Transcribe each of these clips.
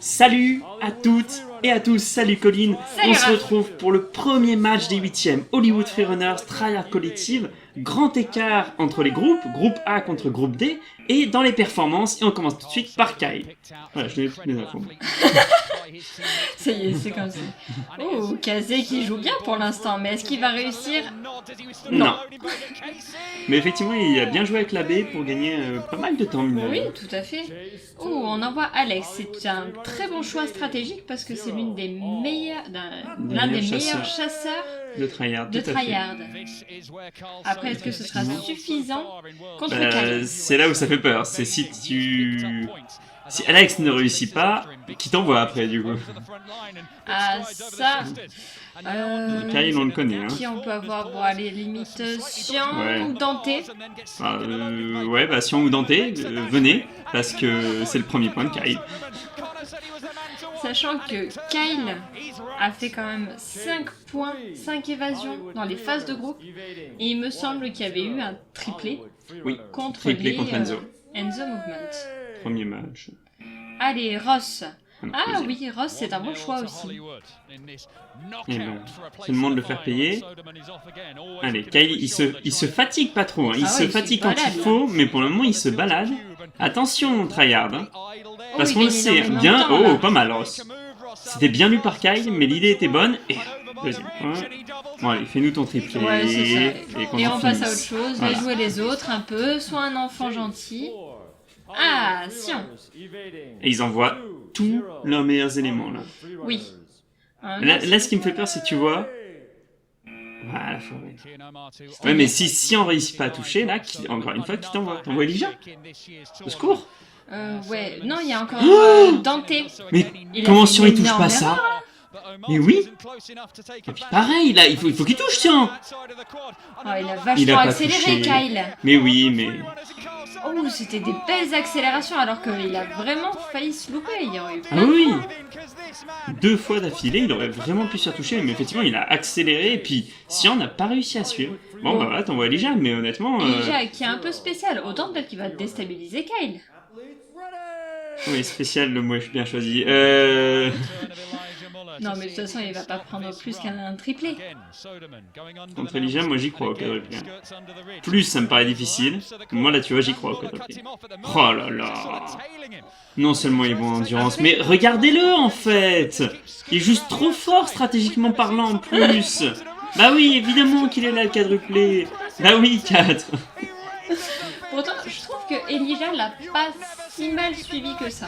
Salut à toutes et à tous, salut Colline. Salut On se Raph. retrouve pour le premier match des 8e Hollywood Freerunners Tryhard Collective. Grand écart entre les groupes, groupe A contre groupe D, et dans les performances, et on commence tout de suite par Kyle. Voilà, je n'ai plus d'infos. Ça y est, c'est comme ça. Oh, Kazé qui joue bien pour l'instant, mais est-ce qu'il va réussir? Non. Mais effectivement, il a bien joué avec la B pour gagner pas mal de temps. mine de Oui, rien. tout à fait. Oh, on envoie Alex. C'est un très bon choix stratégique parce que c'est l'un des meilleurs chasseurs De Tryhard, de tout à fait. Tryhard. Après, est-ce que ce sera suffisant contre Bah, Kyle? c'est là où ça fait peur. C'est si Alex ne réussit pas, qui t'envoie après du coup. Ah, ça... Kyle, on le connaît. Hein. Qui on peut avoir? Bon, allez, limite Sion Ouais. ou Dante. Ouais, bah Sion ou Dante, venez, parce que c'est le premier point de Kyle. Sachant que Kyle a fait quand même 5 points, 5 évasions dans les phases de groupe. Et il me semble qu'il y avait eu un triplé Oui, contre triplé les contre Enzo. Enzo Movement. Premier match. Allez, Ross. Ah deuxième. oui, Ross, c'est un bon choix aussi. Et bon, c'est le moment de le faire payer. Allez, Kyle, il se fatigue pas trop. Hein. Il Ah se ouais, il fatigue se quand balade, il faut, mais pour le moment, il se balade. Attention, Tryhard. Hein. Parce il qu'on le gagne sait, énormément de bien. temps, Oh, là. pas mal, Ross. C'était bien lu par Kyle, mais l'idée était bonne. Et deuxième point. Bon, allez, fais-nous ton triplé. Ouais, c'est ça. qu'on Et en on passe à autre finisse. chose, Voilà. va jouer les autres un peu, soit un enfant gentil. Ah, Sion. Et ils envoient tous leurs meilleurs éléments, là. Oui. Là, ce qui me fait peur, c'est que tu vois. Voilà, faut... Ouais, mais si on réussit pas à toucher, là, encore une fois, qui t'envoie? T'envoies Elijah? Au secours? Ouais, non, il y a encore Dante. Mais Il a comment fait Sion une il touche énorme pas ça? Mais oui. Et puis pareil, là, il faut qu'il touche, Sion. Oh, il a Il vachement a pas accéléré, touché. Kyle. Mais oui, mais... Oh, c'était des belles accélérations alors qu'il a vraiment failli se louper. Il y aurait eu Ah plein de oui. fois. 2 fois d'affilée, il aurait vraiment pu se faire toucher, mais effectivement, il a accéléré, et puis Sion n'a pas réussi à suivre. Bon, bah voilà, t'envoies Elijah, mais honnêtement... Elijah qui est un peu spécial. Autant peut-être qu'il va déstabiliser Kyle. Oui, spécial, le mot est bien choisi. Non, mais de toute façon, il va pas prendre plus qu'un triplé. Contre Elijah, moi j'y crois au quadruplé. Plus ça me paraît difficile, moi là tu vois j'y crois au quadruplé. Oh là là. Non seulement il est bon en endurance, mais regardez-le en fait. Il est juste trop fort stratégiquement parlant en plus. Bah oui, évidemment qu'il est là le quadruplé. Bah oui, 4. Pourtant, je trouve que Elijah l'a pas si mal suivi que ça.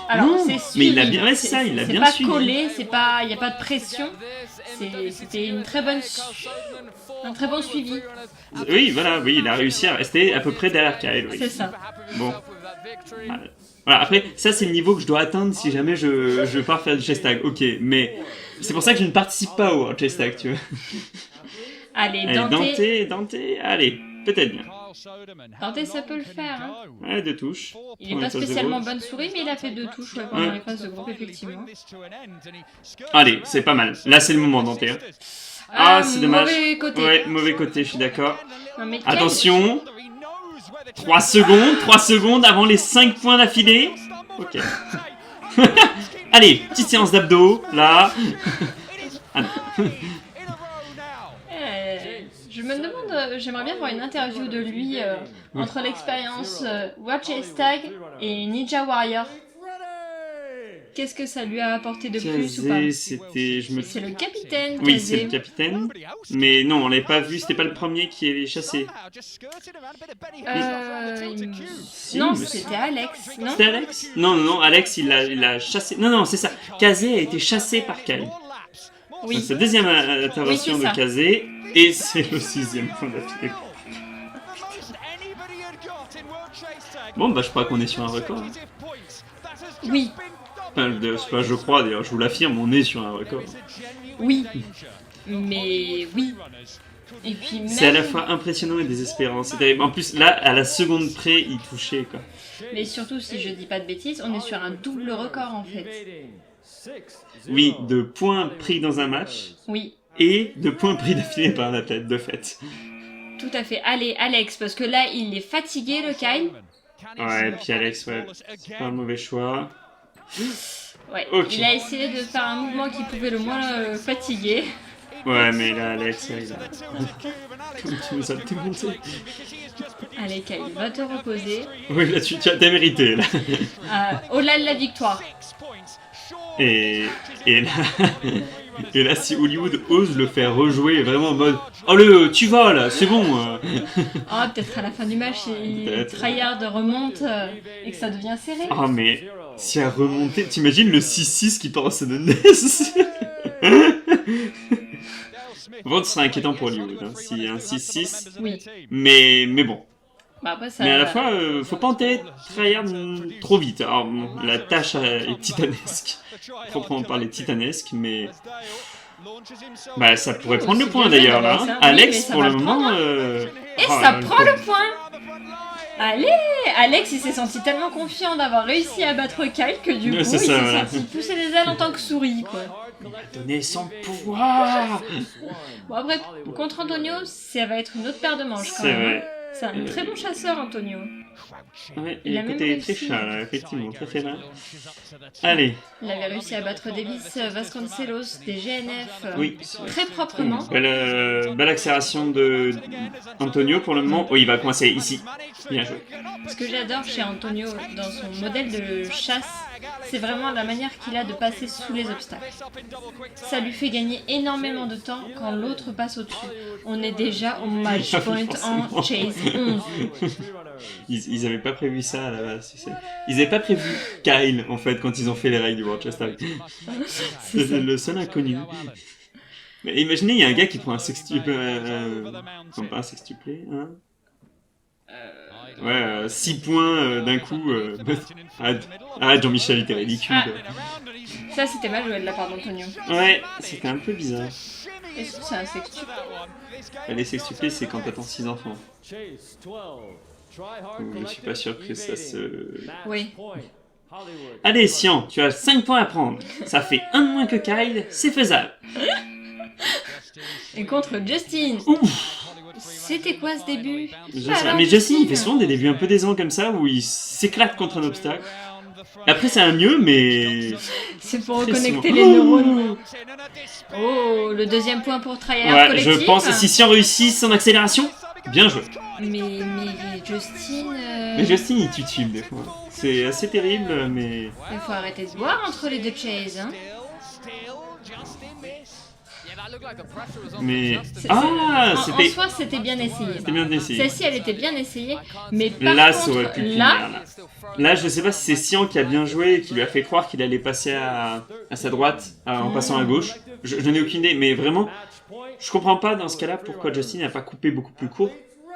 Alors, Non, c'est mais suivi. il a bien- ouais, c'est ça, il a bien pas suivi. collé, c'est pas, il y a pas de pression. C'était une très bonne, un très bon suivi. Oui, voilà, oui, il a réussi à rester à peu près derrière Kyle. Oui. C'est ça. Bon. Voilà, après, ça c'est le niveau que je dois atteindre si jamais je pars faire du chess tag. Ok, mais c'est pour ça que je ne participe pas au chess tag, tu vois. Allez, Allez, Dante, allez, peut-être bien. Dante, ça peut le faire. Hein. Ouais, 2 touches. Il est pas spécialement bonne souris, mais il a fait 2 touches ouais, pendant les phases de groupe, effectivement. Allez, c'est pas mal. Là, c'est le moment, Dante. Hein. Ah, c'est dommage. Mauvais côté. Ouais, mauvais côté, je suis d'accord. Non, mais Attention. 3 secondes avant les 5 points d'affilée. Ok. Allez, petite séance d'abdos, là. Ah, je me demande, j'aimerais bien voir une interview de lui entre l'expérience Watch Tag et Ninja Warrior. Qu'est-ce que ça lui a apporté de plus ou pas? Kazé, c'était... C'est le capitaine, Oui, Kazé. c'est le capitaine. Mais non, on l'avait pas vu, c'était pas le premier qui avait chassé. Non, mais- c'était Alex, non? C'était Alex? Non, Alex, il a chassé... Non, c'est ça. Kazé a été chassé par Kyle. Oui. C'est la deuxième intervention Oui, c'est de ça. Kazé, et c'est le 6e point d'affilée. Bon, bah je crois qu'on est sur un record. Hein. Oui, Enfin, c'est pas je crois, d'ailleurs, je vous l'affirme, on est sur un record. oui. Mais oui. Et puis même... C'est à la fois impressionnant et désespérant. En plus, là, à la seconde près, il touchait, quoi. Mais surtout, si je dis pas de bêtises, on est sur un double record en fait. Oui, de points pris dans un match, Oui, et de points pris d'affilée par la tête, de fait. tout à fait. Allez, Alex, parce que là, il est fatigué, le Kyle. Ouais, puis Alex, ouais, c'est pas un mauvais choix. Ouais, Ok. il a essayé de faire un mouvement qui pouvait le moins fatiguer. Ouais, mais là, Alex, il a... Comme tu nous as démonté. Allez, Kyle, va te reposer. Oui, là, t'as mérité, là. Au-delà de la victoire. Et là... Et là, si Hollywood ose le faire rejouer vraiment en mode « Oh, tu vas, là, c'est bon Oh, peut-être à la fin du match, si Tryhard remonte et que ça devient serré. Ah, mais si elle remontait... T'imagines le 6-6 qui part en Sudden Bon, ce serait inquiétant pour Hollywood, hein, s'il y a un 6-6. Oui. Mais bon. Bah après, ça... Mais à la fois, faut pas enterrer Tryhard trop vite. Alors, bon, la tâche est titanesque. Proprement parler titanesque, mais... Bah, ça pourrait prendre le point d'ailleurs, là. Hein. Alex, pour le moment... Et ça prend le point. Allez, Alex, il s'est senti tellement confiant d'avoir réussi à battre Kyle que du coup, il s'est senti pousser les ailes en tant que souris, quoi. Il a donné son pouvoir. Bon, après, contre Antonio, ça va être une autre paire de manches, quand C'est même. vrai. C'est un très bon chasseur, Antonio. Ouais, Il a même côté très réussi. chat, là, effectivement, très félin. Allez. Il avait réussi à battre Davis Vasconcelos des GNF Oui. très proprement. Belle accélération de Antonio pour le moment. Oh, il va coincer ici. Bien joué. Ce que j'adore chez Antonio dans son modèle de chasse, c'est vraiment la manière qu'il a de passer sous les obstacles. Ça lui fait gagner énormément de temps quand l'autre passe au-dessus. On est déjà au match point en chase 11. Ils avaient pas prévu ça à la base. Ils avaient pas prévu Kyle en fait quand ils ont fait les règles du World Chess Tag. C'est le seul inconnu. Mais imaginez, il y a un gars qui prend un sextuple. Non, pas un sextuplé, hein. Ouais, 6 points d'un coup. Jean-Michel, il était ridicule. Ça, c'était mal joué de la part d'Antonio. Ouais, c'était un peu bizarre. Est-ce que c'est un sextuple? Les sextuplés, c'est quand t'attends 6 enfants. Je suis pas sûr que ça se... Oui. Allez, Sian, tu as 5 points à prendre. Ça fait 1 de moins que Kyle, c'est faisable. Et contre Justin. Ouf. C'était quoi ce début? Mais Justin, il fait souvent des débuts un peu décevants comme ça, où il s'éclate contre un obstacle. Après, c'est un mieux, mais... C'est pour reconnecter les neurones. Oh, le deuxième point pour Tryhard Ouais, collectif. je pense, si Sian réussit son accélération, bien joué. Mais Justin... Mais Justin, il tutule des fois. C'est assez terrible, mais... Il faut arrêter de se boire entre les deux chases, hein. Mais... En c'était... soi, c'était bien essayé. C'était bien essayé. Celle-ci, elle était bien essayée, mais par Là, contre, ça aurait pu finir, là, je sais pas si c'est Sian qui a bien joué et qui lui a fait croire qu'il allait passer à sa droite en passant à gauche. Je n'ai aucune idée, mais vraiment, je comprends pas dans ce cas-là pourquoi Justin n'a pas coupé beaucoup plus court.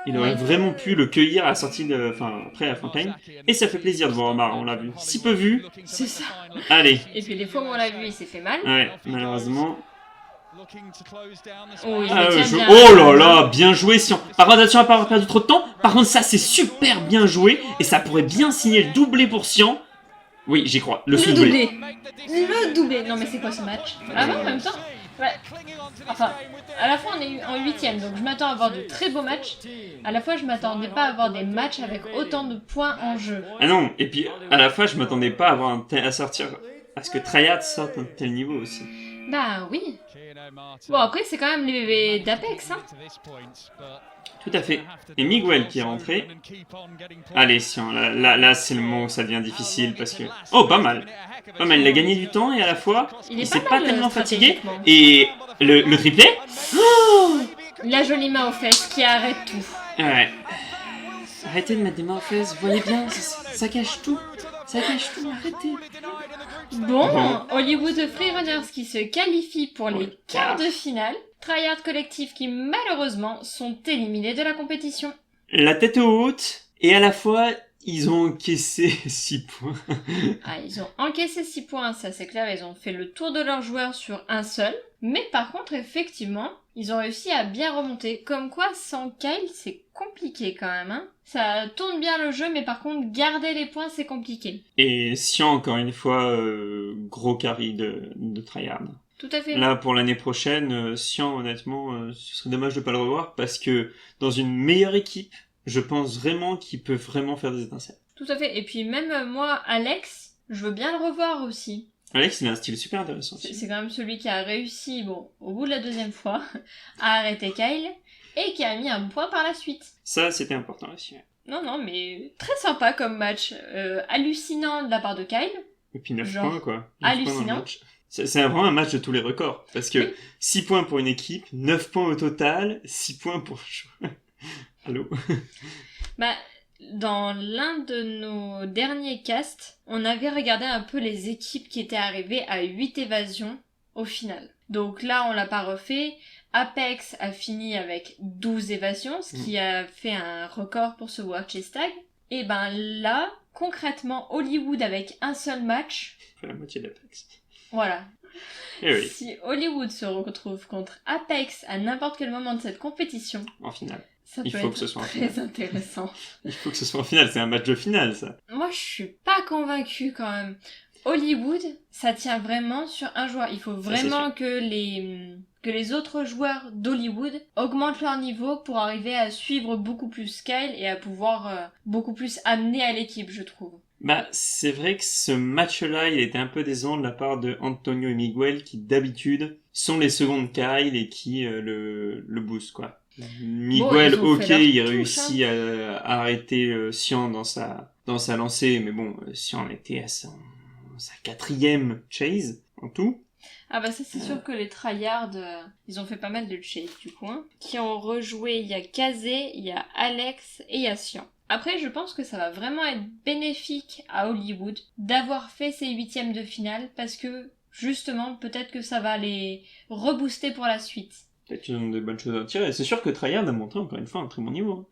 Il aurait vraiment pu le cueillir à la sortie de... Enfin, après la fontaine. Et ça fait plaisir de voir Omar, on l'a vu. Si peu vu. c'est ça. Allez. Et puis les fois où on l'a vu, il s'est fait mal. Ouais, malheureusement. Oh, oh là là, bien joué Sian. Par contre, attention à pas avoir perdu trop de temps. Par contre, ça c'est super bien joué. Et ça pourrait bien signer le doublé pour Sian. Oui, j'y crois. Le doublé. Le doublé. Non mais c'est quoi ce match? Ah bon, en même temps? Ouais. Enfin, à la fois on est en 8ème, donc je m'attends à avoir de très beaux matchs. À la fois, je m'attendais pas à avoir des matchs avec autant de points en jeu. Ah non, et puis à la fois, je m'attendais pas à avoir à sortir... À ce que Tryhard sorte un tel niveau aussi. Bah oui. Bon, après, c'est quand même les bébés d'Apex, hein. Tout à fait. Et Miguel qui est rentré. Allez, Sian, là c'est le moment où ça devient difficile parce que... Oh, pas mal. Pas mal, il a gagné du temps et à la fois, il s'est pas tellement fatigué. Et le triplé oh, la jolie main aux fesses qui arrête tout. Ouais. Arrêtez de mettre des mains aux fesses, vous voyez bien, ça cache tout. Ça cache tout, arrêtez. Bon, Hollywood Freerunners qui se qualifient pour les quarts de finale. Tryhard Collectif qui malheureusement sont éliminés de la compétition. La tête haute et à la fois ils ont encaissé 6 points. Ah, ils ont encaissé 6 points, ça c'est clair, ils ont fait le tour de leurs joueurs sur un seul. Mais par contre, effectivement, ils ont réussi à bien remonter. Comme quoi, sans Kyle, c'est compliqué quand même, hein. Ça tourne bien le jeu, mais par contre, garder les points, c'est compliqué. Et Sian, encore une fois, gros carry de Tryhard. Tout à fait. Là, pour l'année prochaine, Sian, honnêtement, ce serait dommage de pas le revoir, parce que dans une meilleure équipe, je pense vraiment qu'il peut vraiment faire des étincelles. Tout à fait. Et puis même moi, Alex, je veux bien le revoir aussi. Alex, il a un style super intéressant aussi. C'est quand même celui qui a réussi, bon, au bout de la deuxième fois, à arrêter Kyle et qui a mis un point par la suite. Ça, c'était important aussi. Ouais. Non, mais très sympa comme match. Hallucinant de la part de Kyle. Et puis 9 Genre, points, quoi. 9 hallucinant. points dans le match. C'est vraiment un match de tous les records. Parce que Oui. 6 points pour une équipe, 9 points au total, 6 points pour... Allô. Bah, dans l'un de nos derniers casts, on avait regardé un peu les équipes qui étaient arrivées à 8 évasions au final. Donc là, on l'a pas refait. Apex a fini avec 12 évasions, ce qui a fait un record pour ce World Chase Tag. Et ben là, concrètement, Hollywood avec un seul match... Fait la moitié d'Apex. Voilà. Et oui, Si Hollywood se retrouve contre Apex à n'importe quel moment de cette compétition, en finale. ça Il peut faut être que ce soit en très finale. intéressant. Il faut que ce soit en finale, c'est un match de finale, ça. Moi, je suis pas convaincue quand même. Hollywood, ça tient vraiment sur un joueur. Il faut vraiment que les autres joueurs d'Hollywood augmentent leur niveau pour arriver à suivre beaucoup plus Kyle et à pouvoir beaucoup plus amener à l'équipe, je trouve. Bah, c'est vrai que ce match-là, il était un peu décevant de la part de Antonio et Miguel, qui d'habitude sont les secondes Kyle et qui le boostent, quoi. Miguel, bon, ok, il touche, réussit à arrêter Sian dans sa lancée, mais bon, Sian était à sa 4e chase en tout. Ah bah ça c'est sûr que les tryhards, ils ont fait pas mal de chase du coup, hein. Qui ont rejoué, il y a Kazé, il y a Alex et il y a Sian. Après, je pense que ça va vraiment être bénéfique à Hollywood d'avoir fait ces 8e de finale parce que, justement, peut-être que ça va les rebooster pour la suite. Peut-être qu'ils ont des bonnes choses à tirer. C'est sûr que Tryhard a montré encore une fois un très bon niveau. Hein.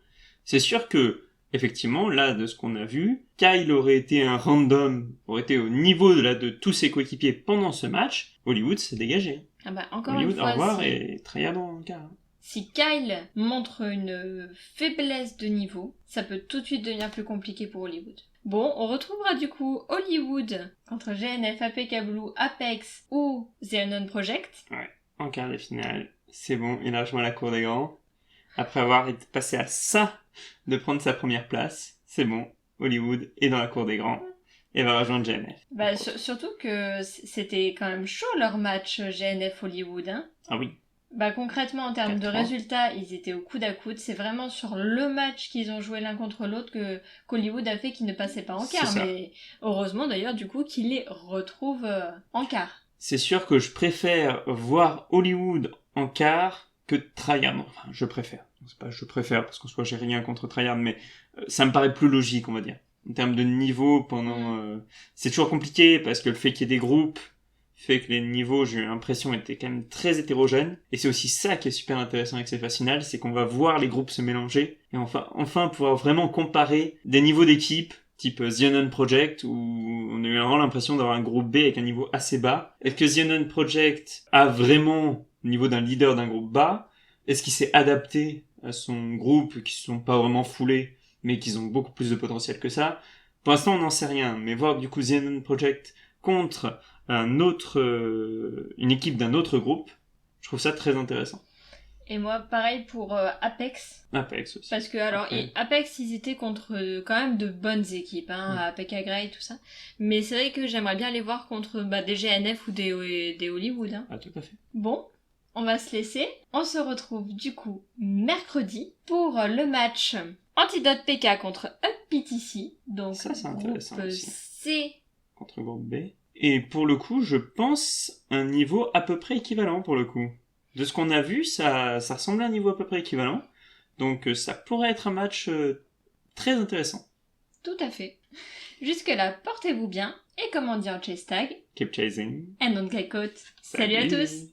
C'est sûr que, effectivement, là, de ce qu'on a vu, Kyle aurait été un random, aurait été au niveau de tous ses coéquipiers pendant ce match, Hollywood s'est dégagé. Ah bah, encore Hollywood, une fois, au revoir, et Tryhard en quart. Si Kyle montre une faiblesse de niveau, ça peut tout de suite devenir plus compliqué pour Hollywood. Bon, on retrouvera du coup Hollywood contre GNF, APK Blue, Apex ou The Unknown Project. Ouais, en quart de finale, c'est bon, il a rejoint la cour des grands. Après avoir été passé à ça de prendre sa première place, c'est bon, Hollywood est dans la cour des grands et va rejoindre GNF. Bah, surtout que c'était quand même chaud leur match GNF Hollywood, hein. Ah oui. Bah concrètement en termes de 4-3. résultats, ils étaient au coude à coude. C'est vraiment sur le match qu'ils ont joué l'un contre l'autre qu'Hollywood a fait qu'ils ne passaient pas en quart. Mais heureusement d'ailleurs du coup qu'ils les retrouvent en quart. C'est sûr que je préfère voir Hollywood en quart que Tryhard. Enfin, je préfère. C'est pas je préfère parce qu'en soi j'ai rien contre Tryhard, mais ça me paraît plus logique, on va dire. En termes de niveau, c'est toujours compliqué parce que le fait qu'il y ait des groupes fait que les niveaux, j'ai eu l'impression, étaient quand même très hétérogènes. Et c'est aussi ça qui est super intéressant avec ces phases finales, c'est qu'on va voir les groupes se mélanger et enfin pouvoir vraiment comparer des niveaux d'équipe type The Unknown Project, où on a eu vraiment l'impression d'avoir un groupe B avec un niveau assez bas. Est-ce que The Unknown Project a vraiment le niveau d'un leader d'un groupe bas? Est-ce qu'il s'est adapté à son groupe, qui ne sont pas vraiment foulés, mais qui ont beaucoup plus de potentiel que ça? Pour l'instant, on n'en sait rien, mais voir du coup The Unknown Project contre une équipe d'un autre groupe, je trouve ça très intéressant. Et moi, pareil pour Apex. Apex aussi. Parce que, alors, Okay. Apex, ils étaient contre quand même de bonnes équipes, hein, APK Grey, tout ça. Mais c'est vrai que j'aimerais bien les voir contre des GNF ou des Hollywood. Hein. Ah, tout à fait. Bon, on va se laisser. On se retrouve du coup mercredi pour le match Antidote PK contre UpPTC. Donc, ça, c'est intéressant groupe aussi. C. Contre groupe B. Et pour le coup, je pense un niveau à peu près équivalent pour le coup. De ce qu'on a vu, ça ressemble à un niveau à peu près équivalent. Donc ça pourrait être un match très intéressant. Tout à fait. Jusque-là, portez-vous bien. Et comme on dit en chase tag, Keep chasing. and don't get caught. Salut à tous!